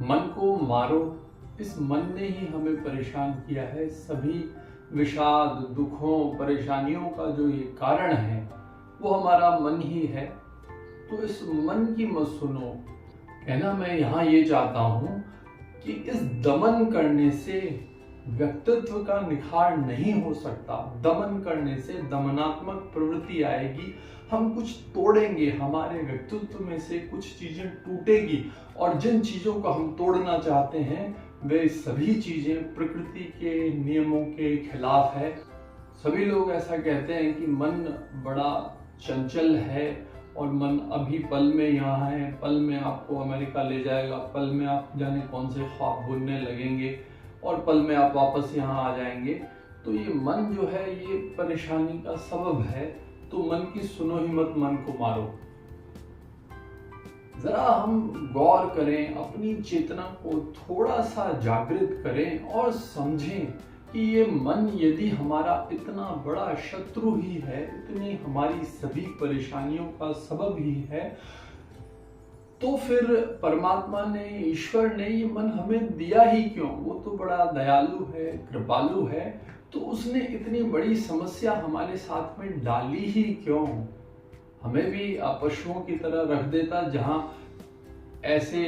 मन को मारो, इस मन ने ही हमें परेशान किया है। सभी विषाद, दुखों, परेशानियों का जो ये कारण है वो हमारा मन ही है। तो इस मन की मत सुनो। कहना मैं यहाँ ये चाहता हूँ कि इस दमन करने से व्यक्तित्व का निखार नहीं हो सकता। दमन करने से दमनात्मक प्रवृत्ति आएगी, हम कुछ तोड़ेंगे, हमारे व्यक्तित्व में से कुछ चीजें टूटेगी और जिन चीजों को हम तोड़ना चाहते हैं वे सभी चीजें प्रकृति के नियमों के खिलाफ है। सभी लोग ऐसा कहते हैं कि मन बड़ा चंचल है और मन अभी पल में यहाँ है, पल में आपको अमेरिका ले जाएगा, पल में आप जाने कौन से ख्वाब बुनने लगेंगे और पल में आप वापस यहाँ आ जाएंगे। तो ये मन जो है ये परेशानी का सबब है। तो मन की सुनो ही मत, मन को मारो। जरा हम गौर करें, अपनी चेतना को थोड़ा सा जागृत करें और समझें कि ये मन यदि हमारा इतना बड़ा शत्रु ही है, इतनी हमारी सभी परेशानियों का सबब ही है, तो फिर परमात्मा ने, ईश्वर ने ये मन हमें दिया ही क्यों? वो तो बड़ा दयालु है, कृपालु है, तो उसने इतनी बड़ी समस्या हमारे साथ में डाली ही क्यों? हमें भी पशुओं की तरह रख देता जहां ऐसे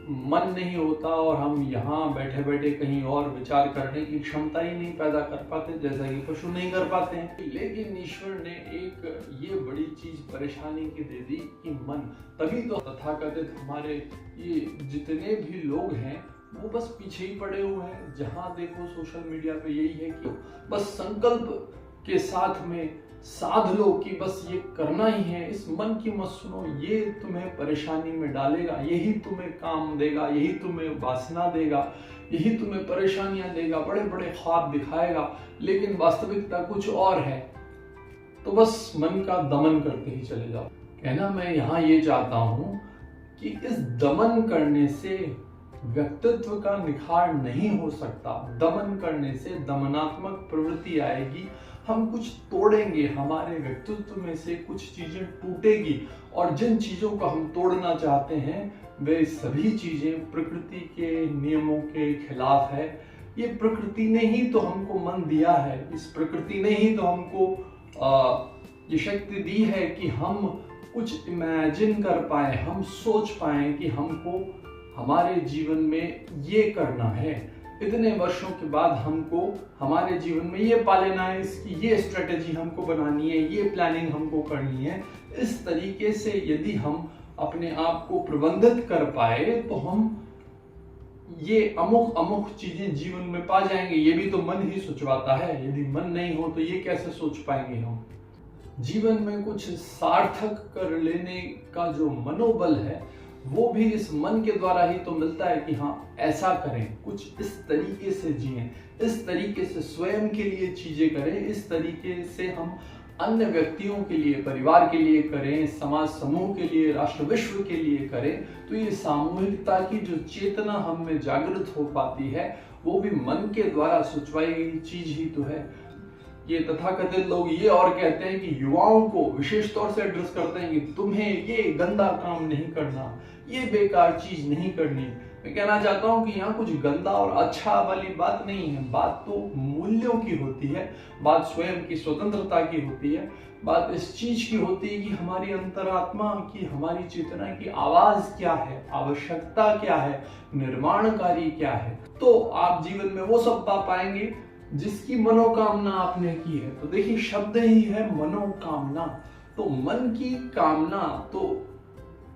मन नहीं होता और हम यहाँ बैठे बैठे कहीं और विचार करने की क्षमता ही नहीं पैदा कर पाते, जैसा कि पशु नहीं कर पाते हैं। लेकिन ईश्वर ने एक ये बड़ी चीज परेशानी की दे दी कि मन। तभी तो तथाकथित हमारे ये जितने भी लोग हैं वो बस पीछे ही पड़े हुए हैं। जहां देखो सोशल मीडिया पे यही है कि बस संकल्प के साथ में साध लो कि बस ये करना ही है। इस मन की मत सुनो, ये तुम्हें परेशानी में डालेगा, यही तुम्हें काम देगा, यही तुम्हें वासना देगा, यही तुम्हें परेशानियां देगा, बड़े बड़े ख्वाब दिखाएगा, लेकिन वास्तविकता कुछ और है। तो बस मन का दमन करते ही चले जाओ। कहना मैं यहाँ ये चाहता हूँ कि इस दमन करने से व्यक्तित्व का निखार नहीं हो सकता। दमन करने से दमनात्मक प्रवृत्ति आएगी, हम कुछ तोड़ेंगे, हमारे व्यक्तित्व में से कुछ चीजें टूटेगी और जिन चीजों को हम तोड़ना चाहते हैं वे सभी चीजें प्रकृति के नियमों के खिलाफ है। ये प्रकृति ने ही तो हमको मन दिया है, इस प्रकृति ने ही तो हमको ये शक्ति दी है कि हम कुछ इमेजिन कर पाए, हम सोच पाए कि हमको हमारे जीवन में ये करना है। इतने वर्षों के बाद हमको हमारे जीवन में ये पा लेना है, इसकी ये स्ट्रेटेजी हमको बनानी है, ये प्लानिंग हमको करनी है। इस तरीके से यदि हम अपने आप को प्रबंधित कर पाए तो हम ये अमुक अमुक चीजें जीवन में पा जाएंगे। ये भी तो मन ही सोचवाता है, यदि मन नहीं हो तो ये कैसे सोच पाएंगे हम? जीवन में कुछ सार्थक कर लेने का जो मनोबल है वो भी इस मन के द्वारा ही तो मिलता है कि हाँ ऐसा करें, कुछ इस तरीके से जिएं, इस तरीके से स्वयं के लिए चीजें करें, इस तरीके से हम अन्य व्यक्तियों के लिए, परिवार के लिए करें, समाज समूह के लिए, राष्ट्र विश्व के लिए करें। तो ये सामूहिकता की जो चेतना हम में जागृत हो पाती है वो भी मन के द्वारा सुचवाई गई चीज ही तो है। ये तथाकथित लोग ये और कहते हैं कि युवाओं को विशेष तौर से एड्रेस करते हैं कि तुम्हें ये गंदा काम नहीं करना, ये बेकार चीज नहीं करनी। मैं कहना चाहता हूँ कि यहाँ कुछ गंदा और अच्छा वाली बात नहीं है, बात तो मूल्यों की होती है, बात स्वयं की स्वतंत्रता की होती है, बात इस चीज की होती है कि हमारी अंतरात्मा की, हमारी चेतना की आवाज क्या है, आवश्यकता क्या है, निर्माणकारी क्या है। तो आप जीवन में वो सब पा पाएंगे जिसकी मनोकामना आपने की है। तो देखिए शब्द ही है मनोकामना। तो मन की कामना तो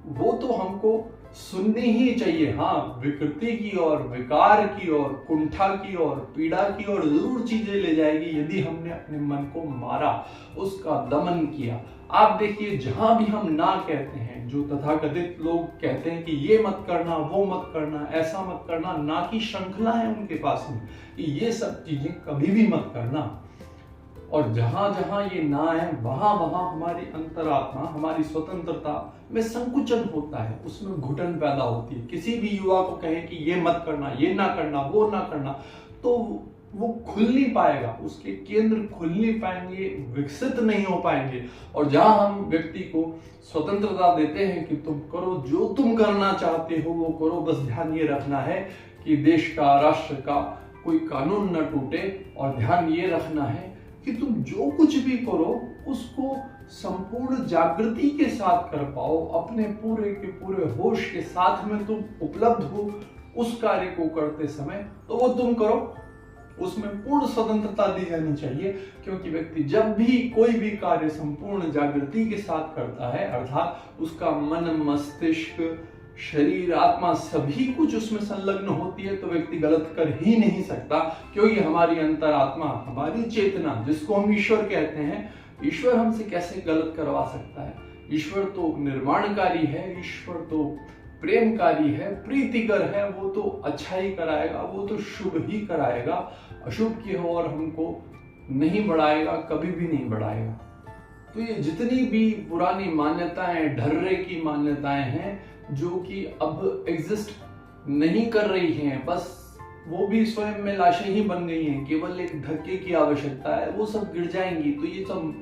वो तो हमको सुननी ही चाहिए। हाँ, विकृति की और विकार की और कुंठा की और पीड़ा की और जरूर चीजें ले जाएगी यदि हमने अपने मन को मारा, उसका दमन किया। आप देखिए जहां भी हम ना कहते हैं, जो तथाकथित लोग कहते हैं कि ये मत करना, वो मत करना, ऐसा मत करना, ना की श्रृंखला है उनके पास में कि ये सब चीजें कभी भी मत करना। और जहां जहां ये ना है वहां वहां हमारी अंतरात्मा, हमारी स्वतंत्रता में संकुचन होता है, उसमें घुटन पैदा होती है। किसी भी युवा को कहें कि ये मत करना, ये ना करना, वो ना करना, तो वो खुल नहीं पाएगा, उसके केंद्र खुल नहीं पाएंगे, विकसित नहीं हो पाएंगे। और जहां हम व्यक्ति को स्वतंत्रता देते हैं कि तुम करो जो तुम करना चाहते हो वो करो, बस ध्यान ये रखना है कि देश का, राष्ट्र का कोई कानून न टूटे, और ध्यान ये रखना है कि तुम जो कुछ भी करो उसको संपूर्ण जागृति के साथ कर पाओ, अपने पूरे के पूरे होश के साथ में तुम उपलब्ध हो उस कार्य को करते समय, तो वो तुम करो। उसमें पूर्ण स्वतंत्रता दी जानी चाहिए, क्योंकि व्यक्ति जब भी कोई भी कार्य संपूर्ण जागृति के साथ करता है, अर्थात उसका मन, मस्तिष्क, शरीर, आत्मा सभी कुछ उसमें संलग्न होती है, तो व्यक्ति गलत कर ही नहीं सकता। क्योंकि हमारी अंतरात्मा, हमारी चेतना, जिसको हम ईश्वर कहते हैं, ईश्वर हमसे कैसे गलत करवा सकता है? ईश्वर तो निर्माणकारी है, ईश्वर तो प्रेमकारी है, प्रीतिकर है, वो तो अच्छा ही कराएगा, वो तो शुभ ही कराएगा। अशुभ की ओर हमको नहीं बढ़ाएगा, कभी भी नहीं बढ़ाएगा। तो ये जितनी भी पुरानी मान्यताएं, ढर्रे की मान्यताएं हैं जो कि अब एग्जिस्ट नहीं कर रही हैं, बस वो भी स्वयं में लाशें ही बन गई हैं, केवल एक धक्के की आवश्यकता है, वो सब गिर जाएंगी। तो ये सब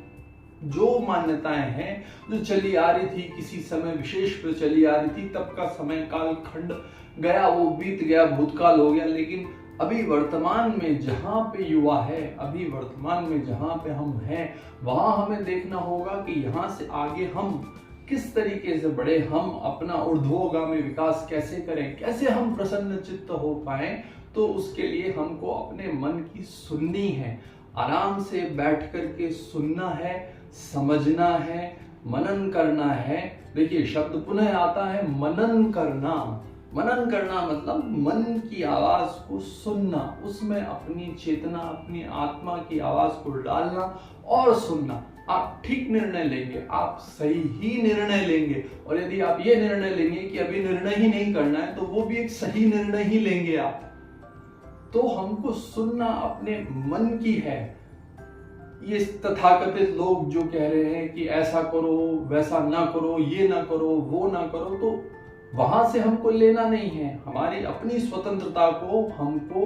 जो मान्यताएं हैं जो चली आ रही थी, किसी समय विशेष पे चली आ रही थी, तब का समय काल खंड गया, वो बीत गया, भूतकाल हो गया। लेकिन अभी वर्तमान में जहां पे युवा है, अभी वर्तमान में जहां पे हम हैं, वहां हमें देखना होगा कि यहाँ से आगे हम किस तरीके से बढ़े, हम अपना ऊर्ध्वगामी विकास कैसे करें, कैसे हम प्रसन्न चित्त हो पाए। तो उसके लिए हमको अपने मन की सुननी है, आराम से बैठ करके सुनना है, समझना है, मनन करना है। देखिए शब्द पुनः आता है मनन करना। मनन करना मतलब मन की आवाज को सुनना, उसमें अपनी चेतना, अपनी आत्मा की आवाज को डालना और सुनना। आप ठीक निर्णय लेंगे, आप सही ही निर्णय लेंगे। और यदि आप ये निर्णय लेंगे कि अभी निर्णय ही नहीं करना है, तो वो भी एक सही निर्णय ही लेंगे आप। तो हमको सुनना अपने मन की है। ये तथाकथित लोग जो कह रहे हैं कि ऐसा करो, वैसा ना करो, ये ना करो, वो ना करो, तो वहां से हमको लेना नहीं है। हमारी अपनी स्वतंत्रता को हमको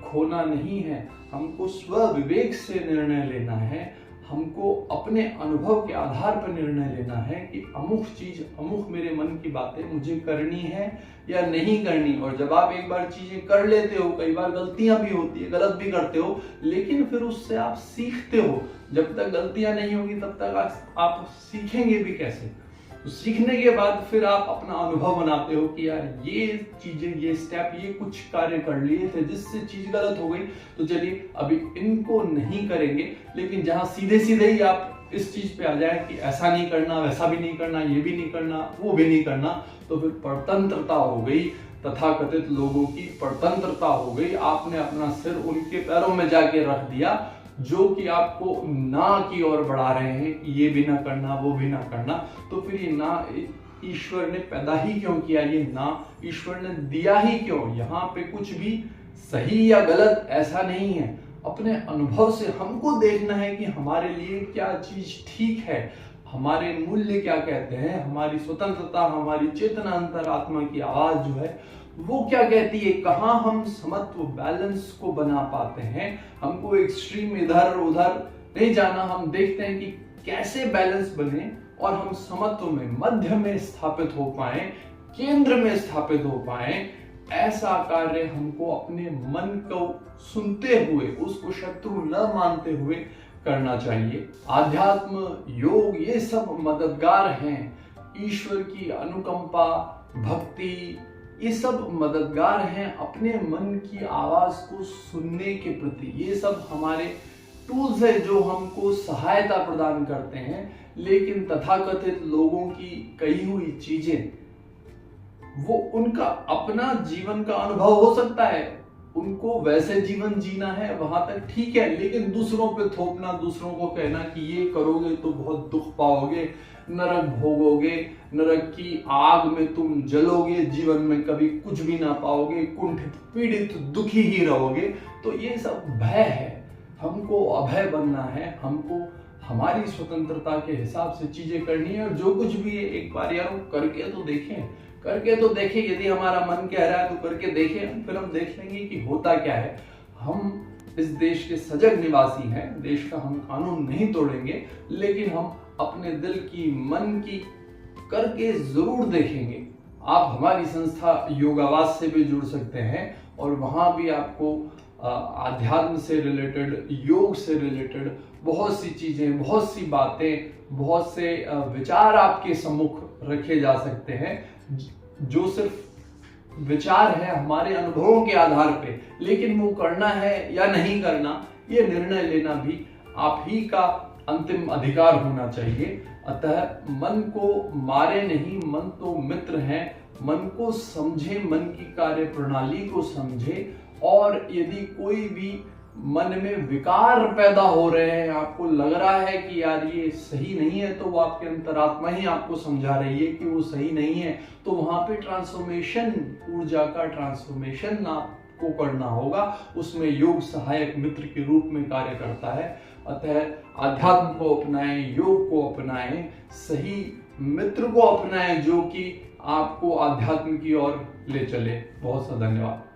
खोना नहीं है, हमको स्व विवेक से निर्णय लेना है, हमको अपने अनुभव के आधार पर निर्णय लेना है कि अमुक चीज, अमुक मेरे मन की बातें मुझे करनी है या नहीं करनी। और जब आप एक बार चीजें कर लेते हो, कई बार गलतियां भी होती है, गलत भी करते हो, लेकिन फिर उससे आप सीखते हो। जब तक गलतियां नहीं होगी तब तक आप सीखेंगे भी कैसे? तो सीखने के बाद फिर आप अपना अनुभव बनाते हो कि यार ये चीजें, ये स्टेप, ये कुछ कार्य कर लिए थे जिससे चीज गलत हो गई, तो चलिए अभी इनको नहीं करेंगे। लेकिन जहां सीधे सीधे ही आप इस चीज पे आ जाए कि ऐसा नहीं करना, वैसा भी नहीं करना, ये भी नहीं करना, वो भी नहीं करना, तो फिर परतंत्रता हो गई, तथाकथित लोगों की परतंत्रता हो गई। आपने अपना सिर उनके पैरों में जाके रख दिया जो कि आपको ना की ओर बढ़ा रहे हैं कि ये भी ना करना, वो भी ना करना। तो फिर ये ना ईश्वर ने पैदा ही क्यों किया, ये ना ईश्वर ने दिया ही क्यों? यहाँ पे कुछ भी सही या गलत ऐसा नहीं है। अपने अनुभव से हमको देखना है कि हमारे लिए क्या चीज ठीक है, हमारे मूल्य क्या कहते हैं, हमारी स्वतंत्रता, हमारी चेतना, अंतरात्मा की आवाज जो है वो क्या कहती है, कहाँ हम समत्व, बैलेंस को बना पाते हैं। हमको एक्सट्रीम इधर उधर नहीं जाना, हम देखते हैं कि कैसे बैलेंस बने और हम समत्व में, मध्य में स्थापित हो पाए, केंद्र में स्थापित हो पाए। ऐसा कार्य हमको अपने मन को सुनते हुए, उसको शत्रु न मानते हुए करना चाहिए। आध्यात्म, योग, ये सब मददगार हैं। ईश्वर की अनुकंपा, भक्ति, ये सब मददगार हैं अपने मन की आवाज को सुनने के प्रति। ये सब हमारे टूल्स है जो हमको सहायता प्रदान करते हैं। लेकिन तथाकथित लोगों की कही हुई चीजें, वो उनका अपना जीवन का अनुभव हो सकता है, उनको वैसे जीवन जीना है, वहां तक ठीक है। लेकिन दूसरों पे थोपना, दूसरों को कहना कि ये करोगे तो बहुत दुख पाओगे, नरक भोगोगे, नरक की आग में तुम जलोगे, जीवन में कभी कुछ भी ना पाओगे, कुंठित, पीड़ित, दुखी ही रहोगे, तो ये सब भय है। हमको अभय बनना है, हमको हमारी स्वतंत्रता के हिसाब से चीजें करनी है। और जो कुछ भी है एक बार यार करके तो देखें, करके तो देखें। यदि हमारा मन कह रहा है तो करके देखें, फिर हम देख लेंगे कि होता क्या है। हम इस देश के सजग निवासी हैं, देश का हम कानून नहीं तोड़ेंगे, लेकिन हम अपने दिल की, मन की करके जरूर देखेंगे। आप हमारी संस्था योगावास से भी जुड़ सकते हैं और वहां भी आपको आध्यात्म से रिलेटेड, योग से रिलेटेड बहुत सी चीजें, बहुत सी बातें, बहुत से विचार आपके सम्मुख रखे जा सकते हैं, जो सिर्फ विचार है हमारे अनुभवों के आधार पे, लेकिन वो करना है या नहीं करना, ये निर्णय लेना भी आप ही का अंतिम अधिकार होना चाहिए। अतः मन को मारे नहीं, मन तो मित्र हैं, मन को समझे, मन की कार्य प्रणाली को समझे, और यदि कोई भी मन में विकार पैदा हो रहे हैं, आपको लग रहा है कि यार ये सही नहीं है, तो वो आपके अंतरात्मा ही आपको समझा रही है कि वो सही नहीं है, तो वहां पे ट्रांसफॉर्मेशन, ऊर्जा का ट्रांसफॉर्मेशन आपको करना होगा। उसमें योग सहायक मित्र के रूप में कार्य करता है। अतः आध्यात्म को अपनाएं, योग को अपनाएं, सही मित्र को अपनाएं जो कि आपको आध्यात्म की ओर ले चले। बहुत सा धन्यवाद।